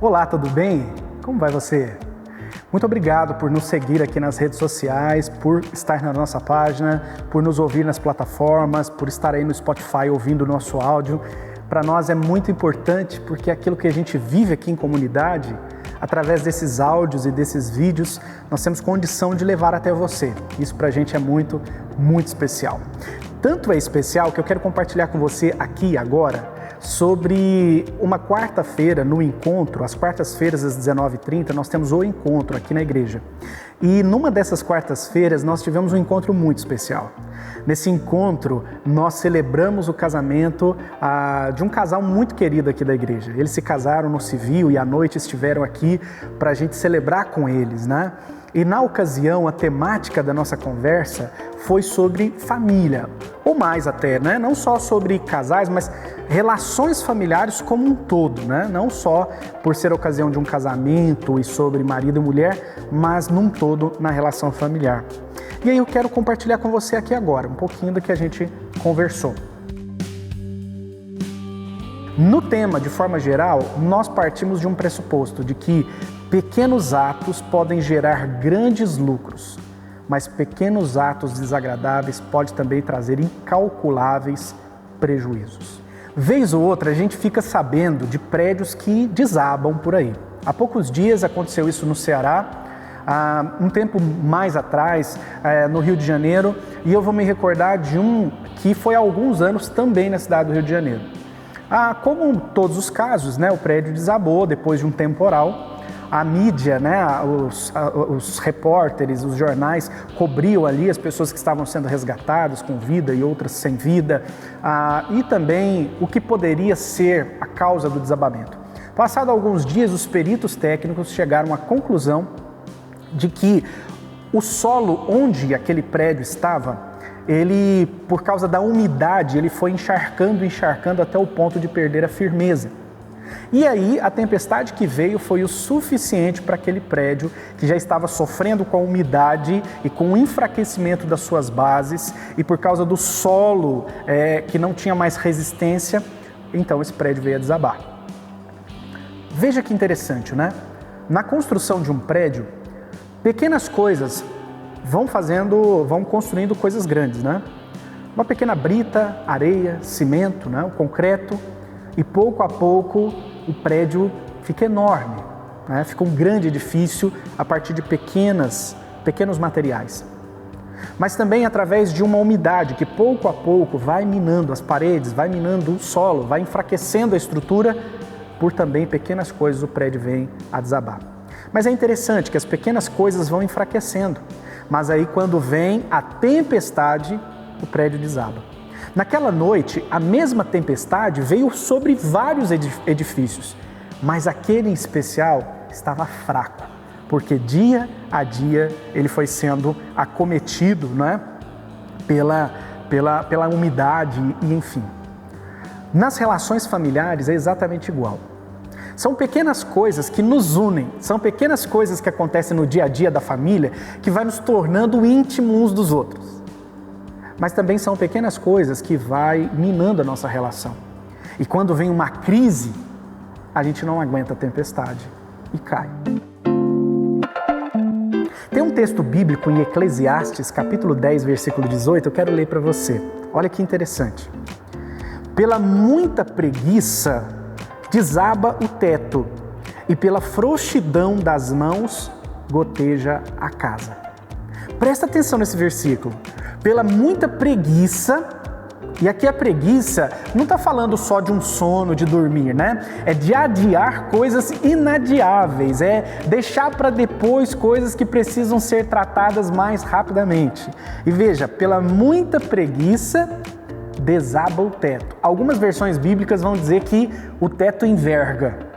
Olá, tudo bem? Como vai você? Muito obrigado por nos seguir aqui nas redes sociais, por estar na nossa página, por nos ouvir nas plataformas, por estar aí no Spotify ouvindo o nosso áudio. Para nós é muito importante porque aquilo que a gente vive aqui em comunidade, através desses áudios e desses vídeos, nós temos condição de levar até você. Isso para a gente é muito, muito especial. Tanto é especial que eu quero compartilhar com você aqui agora sobre uma quarta-feira no encontro. Às quartas-feiras às 19h30 nós temos o encontro aqui na igreja. E numa dessas quartas-feiras nós tivemos um encontro muito especial. Nesse encontro nós celebramos o casamento de um casal muito querido aqui da igreja. Eles se casaram no civil e à noite estiveram aqui para a gente celebrar com eles, né? E na ocasião, a temática da nossa conversa foi sobre família, ou mais até, né? Não só sobre casais, mas relações familiares como um todo, né? Não só por ser ocasião de um casamento e sobre marido e mulher, mas num todo na relação familiar. E aí eu quero compartilhar com você aqui agora um pouquinho do que a gente conversou. No tema, de forma geral, nós partimos de um pressuposto de que pequenos atos podem gerar grandes lucros, mas pequenos atos desagradáveis podem também trazer incalculáveis prejuízos. Vez ou outra a gente fica sabendo de prédios que desabam por aí. Há poucos dias aconteceu isso no Ceará, há um tempo mais atrás, no Rio de Janeiro, e eu vou me recordar de um que foi há alguns anos também na cidade do Rio de Janeiro. Como todos os casos, né, o prédio desabou depois de um temporal. A mídia, né, os repórteres, os jornais cobriam ali as pessoas que estavam sendo resgatadas com vida e outras sem vida, e também o que poderia ser a causa do desabamento. Passado alguns dias, os peritos técnicos chegaram à conclusão de que o solo onde aquele prédio estava, ele, por causa da umidade, ele foi encharcando até o ponto de perder a firmeza. E aí a tempestade que veio foi o suficiente para aquele prédio que já estava sofrendo com a umidade e com o enfraquecimento das suas bases e por causa do solo que não tinha mais resistência, então esse prédio veio a desabar. Veja que interessante, né? Na construção de um prédio, pequenas coisas vão construindo coisas grandes, né? Uma pequena brita, areia, cimento, né? O concreto, e pouco a pouco o prédio fica enorme, né? Fica um grande edifício a partir de pequenos materiais. Mas também através de uma umidade que pouco a pouco vai minando as paredes, vai minando o solo, vai enfraquecendo a estrutura, por também pequenas coisas o prédio vem a desabar. Mas é interessante que as pequenas coisas vão enfraquecendo, mas aí quando vem a tempestade, o prédio desaba. Naquela noite, a mesma tempestade veio sobre vários edifícios, mas aquele em especial estava fraco, porque dia a dia ele foi sendo acometido, né, pela umidade e enfim. Nas relações familiares é exatamente igual. São pequenas coisas que nos unem, são pequenas coisas que acontecem no dia a dia da família que vai nos tornando íntimos uns dos outros. Mas também são pequenas coisas que vai minando a nossa relação. E quando vem uma crise, a gente não aguenta a tempestade e cai. Tem um texto bíblico em Eclesiastes, capítulo 10, versículo 18, eu quero ler para você. Olha que interessante. Pela muita preguiça desaba o teto, e pela frouxidão das mãos goteja a casa. Presta atenção nesse versículo. Pela muita preguiça, e aqui a preguiça não está falando só de um sono, de dormir, né? É de adiar coisas inadiáveis, é deixar para depois coisas que precisam ser tratadas mais rapidamente. E veja, pela muita preguiça, desaba o teto. Algumas versões bíblicas vão dizer que o teto enverga.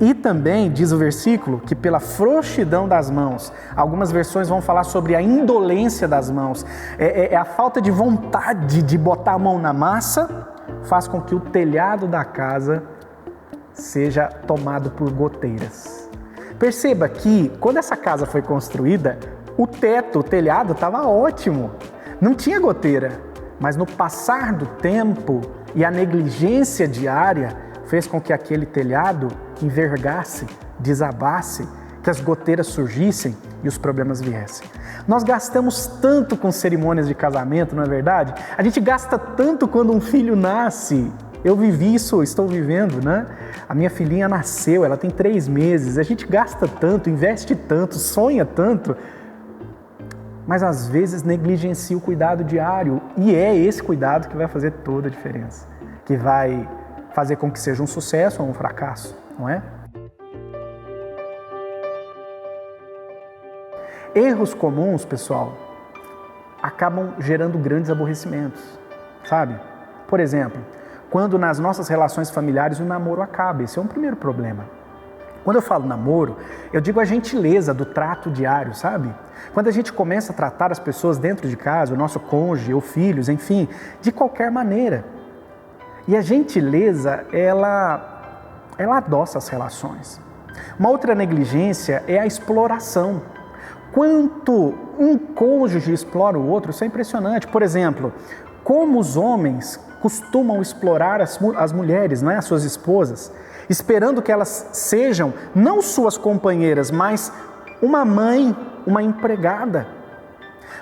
E também diz o versículo que pela frouxidão das mãos, algumas versões vão falar sobre a indolência das mãos, é a falta de vontade de botar a mão na massa, faz com que o telhado da casa seja tomado por goteiras. Perceba que quando essa casa foi construída, o telhado estava ótimo, não tinha goteira, mas no passar do tempo e a negligência diária fez com que aquele telhado envergasse, desabasse, que as goteiras surgissem e os problemas viessem. Nós gastamos tanto com cerimônias de casamento, não é verdade? A gente gasta tanto quando um filho nasce. Eu vivi isso, estou vivendo, né? A minha filhinha nasceu, ela tem 3 meses. A gente gasta tanto, investe tanto, sonha tanto, mas às vezes negligencia o cuidado diário. E é esse cuidado que vai fazer toda a diferença, que vai fazer com que seja um sucesso ou um fracasso, não é? Erros comuns, pessoal, acabam gerando grandes aborrecimentos, sabe? Por exemplo, quando nas nossas relações familiares o namoro acaba, esse é um primeiro problema. Quando eu falo namoro, eu digo a gentileza do trato diário, sabe? Quando a gente começa a tratar as pessoas dentro de casa, o nosso cônjuge ou filhos, enfim, de qualquer maneira. E a gentileza, ela adoça as relações. Uma outra negligência é a exploração. Quanto um cônjuge explora o outro, isso é impressionante. Por exemplo, como os homens costumam explorar as mulheres, não é? As suas esposas, esperando que elas sejam não suas companheiras, mas uma mãe, uma empregada.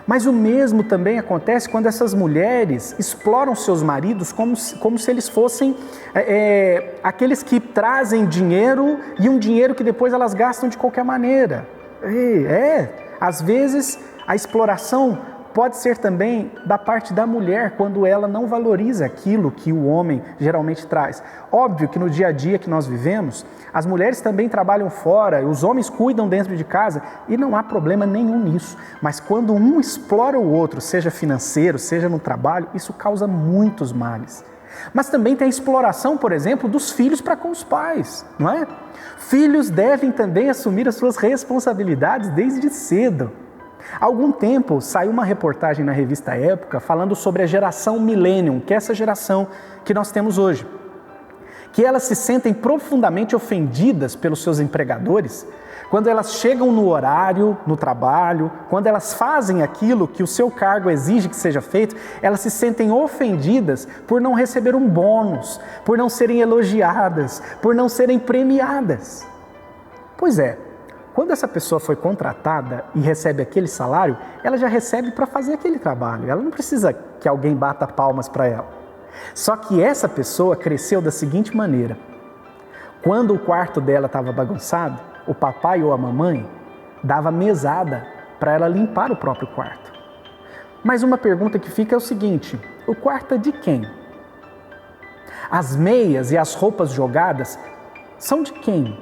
Mas o mesmo também acontece quando essas mulheres exploram seus maridos como se eles fossem aqueles que trazem dinheiro e um dinheiro que depois elas gastam de qualquer maneira. Às vezes a exploração pode ser também da parte da mulher, quando ela não valoriza aquilo que o homem geralmente traz. Óbvio que no dia a dia que nós vivemos, as mulheres também trabalham fora, os homens cuidam dentro de casa e não há problema nenhum nisso. Mas quando um explora o outro, seja financeiro, seja no trabalho, isso causa muitos males. Mas também tem a exploração, por exemplo, dos filhos para com os pais, não é? Filhos devem também assumir as suas responsabilidades desde cedo. Há algum tempo saiu uma reportagem na revista Época falando sobre a geração Millennium, que é essa geração que nós temos hoje. Que elas se sentem profundamente ofendidas pelos seus empregadores quando elas chegam no horário, no trabalho, quando elas fazem aquilo que o seu cargo exige que seja feito, elas se sentem ofendidas por não receber um bônus, por não serem elogiadas, por não serem premiadas. Pois é, quando essa pessoa foi contratada e recebe aquele salário, ela já recebe para fazer aquele trabalho, ela não precisa que alguém bata palmas para ela. Só que essa pessoa cresceu da seguinte maneira: quando o quarto dela estava bagunçado, o papai ou a mamãe dava mesada para ela limpar o próprio quarto. Mas uma pergunta que fica é o seguinte: o quarto é de quem? As meias e as roupas jogadas são de quem?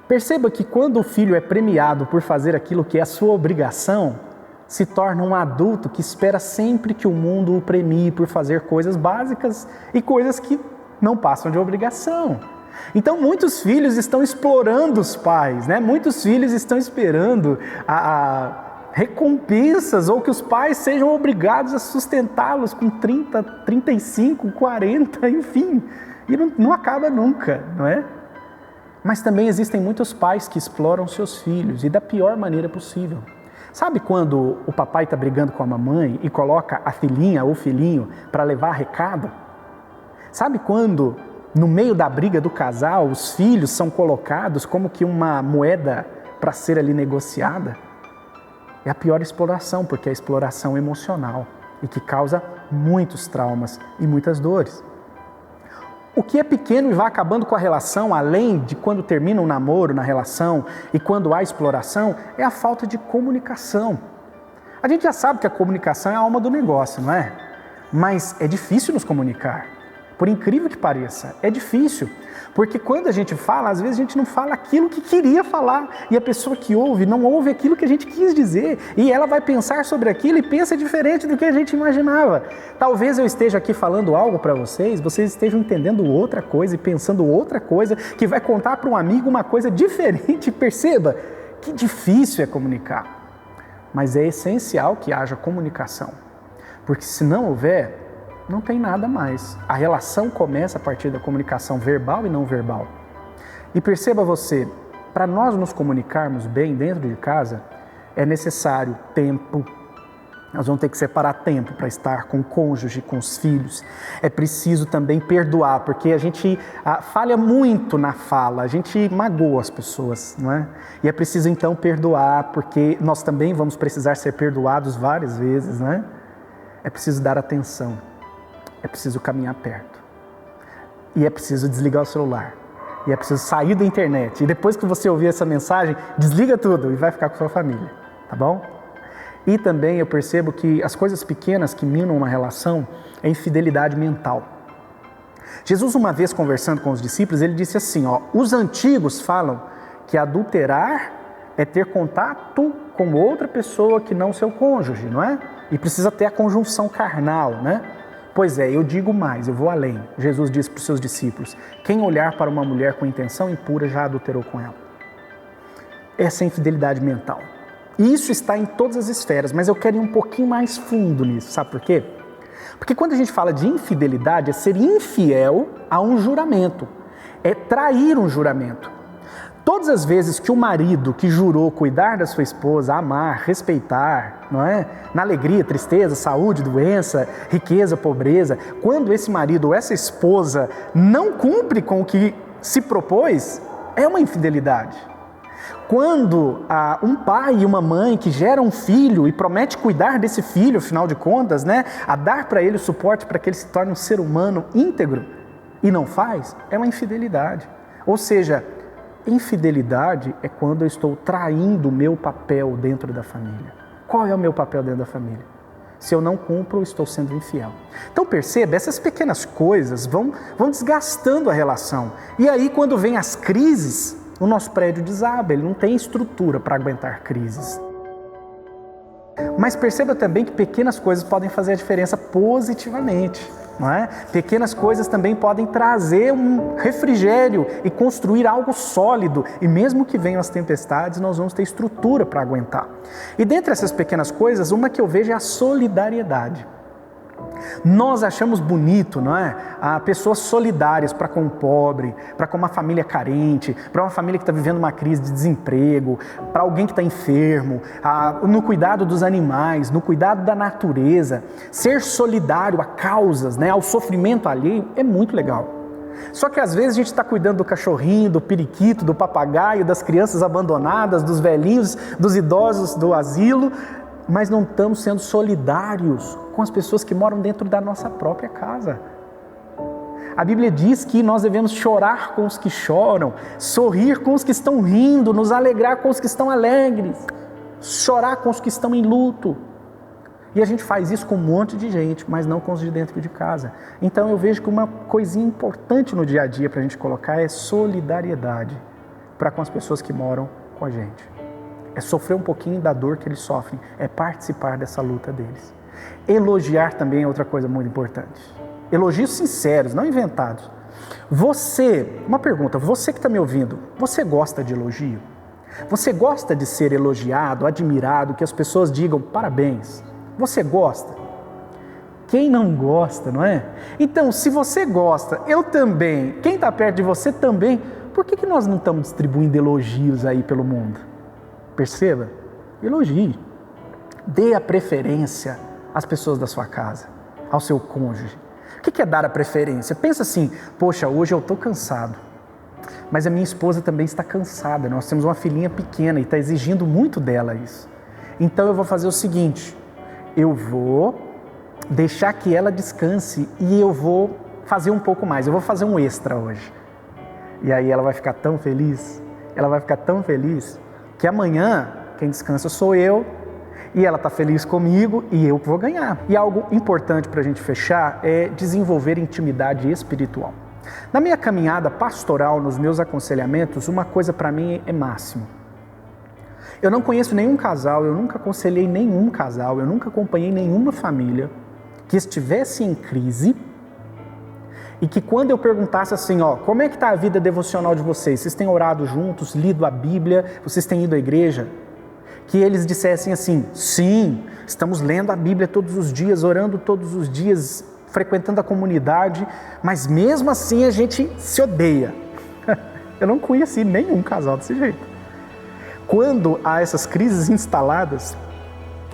Perceba que quando o filho é premiado por fazer aquilo que é a sua obrigação, se torna um adulto que espera sempre que o mundo o premie por fazer coisas básicas e coisas que não passam de obrigação. Então muitos filhos estão explorando os pais, né? Muitos filhos estão esperando recompensas ou que os pais sejam obrigados a sustentá-los com 30, 35, 40, enfim. E não acaba nunca, não é? Mas também existem muitos pais que exploram seus filhos e da pior maneira possível. Sabe quando o papai está brigando com a mamãe e coloca a filhinha ou filhinho para levar recado? Sabe quando, no meio da briga do casal, os filhos são colocados como que uma moeda para ser ali negociada? É a pior exploração, porque é a exploração emocional e que causa muitos traumas e muitas dores. O que é pequeno e vai acabando com a relação, além de quando termina um namoro na relação e quando há exploração, é a falta de comunicação. A gente já sabe que a comunicação é a alma do negócio, não é? Mas é difícil nos comunicar. Por incrível que pareça, é difícil. Porque quando a gente fala, às vezes a gente não fala aquilo que queria falar. E a pessoa que ouve não ouve aquilo que a gente quis dizer. E ela vai pensar sobre aquilo e pensa diferente do que a gente imaginava. Talvez eu esteja aqui falando algo para vocês estejam entendendo outra coisa e pensando outra coisa, que vai contar para um amigo uma coisa diferente. Perceba que difícil é comunicar. Mas é essencial que haja comunicação. Porque se não houver, não tem nada mais. A relação começa a partir da comunicação verbal e não verbal. E perceba você, para nós nos comunicarmos bem dentro de casa, é necessário tempo, Nós vamos ter que separar tempo para estar com o cônjuge, com os filhos. É preciso também perdoar, porque a gente falha muito na fala, a gente magoa as pessoas, não é? E é preciso então perdoar, porque nós também vamos precisar ser perdoados várias vezes, não é? É preciso dar atenção, é preciso caminhar perto, e é preciso desligar o celular, e é preciso sair da internet. E depois que você ouvir essa mensagem, desliga tudo e vai ficar com a sua família, tá bom? E também eu percebo que as coisas pequenas que minam uma relação é infidelidade mental. Jesus, uma vez conversando com os discípulos, ele disse assim, os antigos falam que adulterar é ter contato com outra pessoa que não seu cônjuge, não é? E precisa ter a conjunção carnal, né? Pois é, eu digo mais, eu vou além. Jesus disse para os seus discípulos, quem olhar para uma mulher com intenção impura já adulterou com ela. Essa é a infidelidade mental. E isso está em todas as esferas, mas eu quero ir um pouquinho mais fundo nisso, sabe por quê? Porque quando a gente fala de infidelidade, é ser infiel a um juramento, é trair um juramento. Todas as vezes que o marido que jurou cuidar da sua esposa, amar, respeitar, não é? Na alegria, tristeza, saúde, doença, riqueza, pobreza, quando esse marido ou essa esposa não cumpre com o que se propôs, é uma infidelidade. Quando um pai e uma mãe que geram um filho e promete cuidar desse filho, afinal de contas, né, a dar para ele o suporte para que ele se torne um ser humano íntegro e não faz, é uma infidelidade. Ou seja, infidelidade é quando eu estou traindo o meu papel dentro da família. Qual é o meu papel dentro da família? Se eu não cumpro, eu estou sendo infiel. Então perceba, essas pequenas coisas vão desgastando a relação. E aí quando vem as crises, o nosso prédio desaba, ele não tem estrutura para aguentar crises. Mas perceba também que pequenas coisas podem fazer a diferença positivamente, não é? Pequenas coisas também podem trazer um refrigério e construir algo sólido. E mesmo que venham as tempestades, nós vamos ter estrutura para aguentar. E dentre essas pequenas coisas, uma que eu vejo é a solidariedade. Nós achamos bonito, não é? Pessoas solidárias para com o pobre, para com uma família carente, para uma família que está vivendo uma crise de desemprego, para alguém que está enfermo, no cuidado dos animais, no cuidado da natureza. Ser solidário a causas, né, ao sofrimento alheio é muito legal. Só que às vezes a gente está cuidando do cachorrinho, do periquito, do papagaio, das crianças abandonadas, dos velhinhos, dos idosos do asilo, mas não estamos sendo solidários com as pessoas que moram dentro da nossa própria casa. A Bíblia diz que nós devemos chorar com os que choram, sorrir com os que estão rindo, nos alegrar com os que estão alegres, chorar com os que estão em luto. E a gente faz isso com um monte de gente, mas não com os de dentro de casa. Então eu vejo que uma coisinha importante no dia a dia para a gente colocar é solidariedade para com as pessoas que moram com a gente. É sofrer um pouquinho da dor que eles sofrem, é participar dessa luta deles. Elogiar também é outra coisa muito importante. Elogios sinceros, não inventados. Uma pergunta, você que está me ouvindo, você gosta de elogio? Você gosta de ser elogiado, admirado, que as pessoas digam parabéns? Você gosta? Quem não gosta, não é? Então, se você gosta, eu também, quem está perto de você também, por que nós não estamos distribuindo elogios aí pelo mundo? Perceba, elogie, dê a preferência às pessoas da sua casa, ao seu cônjuge. O que é dar a preferência? Pensa assim, poxa, hoje eu estou cansado, mas a minha esposa também está cansada, nós temos uma filhinha pequena e está exigindo muito dela isso. Então eu vou fazer o seguinte, eu vou deixar que ela descanse e eu vou fazer um pouco mais, eu vou fazer um extra hoje. E aí ela vai ficar tão feliz, que amanhã quem descansa sou eu e ela está feliz comigo e eu que vou ganhar. E algo importante para a gente fechar é desenvolver intimidade espiritual. Na minha caminhada pastoral, nos meus aconselhamentos, uma coisa para mim é máximo. Eu não conheço nenhum casal, eu nunca aconselhei nenhum casal, eu nunca acompanhei nenhuma família que estivesse em crise e que quando eu perguntasse assim, como é que está a vida devocional de vocês? Vocês têm orado juntos, lido a Bíblia, vocês têm ido à igreja? Que eles dissessem assim, sim, estamos lendo a Bíblia todos os dias, orando todos os dias, frequentando a comunidade, mas mesmo assim a gente se odeia. Eu não conheci nenhum casal desse jeito. Quando há essas crises instaladas,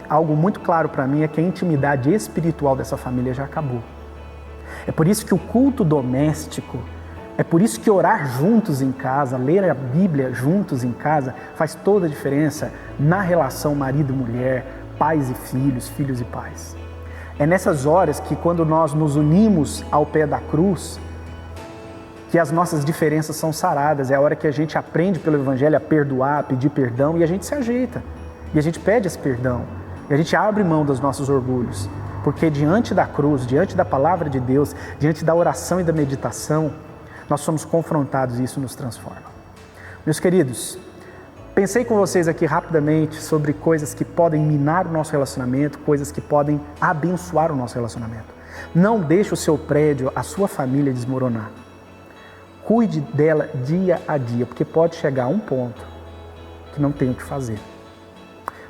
algo muito claro para mim é que a intimidade espiritual dessa família já acabou. É por isso que o culto doméstico, é por isso que orar juntos em casa, ler a Bíblia juntos em casa, faz toda a diferença na relação marido-mulher, pais e filhos, filhos e pais. É nessas horas que, quando nós nos unimos ao pé da cruz, que as nossas diferenças são saradas. É a hora que a gente aprende pelo Evangelho a perdoar, a pedir perdão, e a gente se ajeita. E a gente pede esse perdão. E a gente abre mão dos nossos orgulhos. Porque diante da cruz, diante da palavra de Deus, diante da oração e da meditação, nós somos confrontados e isso nos transforma. Meus queridos, pensei com vocês aqui rapidamente sobre coisas que podem minar o nosso relacionamento, coisas que podem abençoar o nosso relacionamento. Não deixe o seu prédio, a sua família desmoronar. Cuide dela dia a dia, porque pode chegar a um ponto que não tem o que fazer.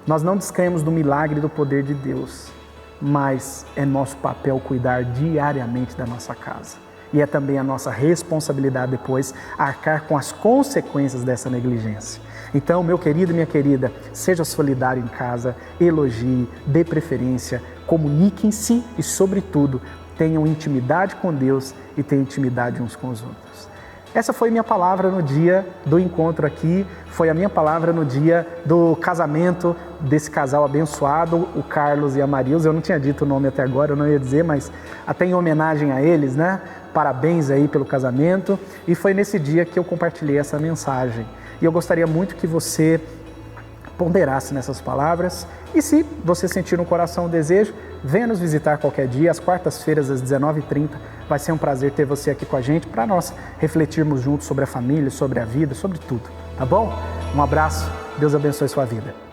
Nós não descremos do milagre e do poder de Deus, mas é nosso papel cuidar diariamente da nossa casa. E é também a nossa responsabilidade depois arcar com as consequências dessa negligência. Então, meu querido e minha querida, seja solidário em casa, elogie, dê preferência, comuniquem-se e, sobretudo, tenham intimidade com Deus e tenham intimidade uns com os outros. Essa foi minha palavra no dia do encontro aqui, foi a minha palavra no dia do casamento desse casal abençoado, o Carlos e a Marilza. Eu não tinha dito o nome até agora, eu não ia dizer, mas até em homenagem a eles, né? Parabéns aí pelo casamento. E foi nesse dia que eu compartilhei essa mensagem. E eu gostaria muito que você ponderasse nessas palavras. E se você sentir no coração o desejo, venha nos visitar qualquer dia, às quartas-feiras, às 19h30. Vai ser um prazer ter você aqui com a gente para nós refletirmos juntos sobre a família, sobre a vida, sobre tudo, tá bom? Um abraço, Deus abençoe sua vida.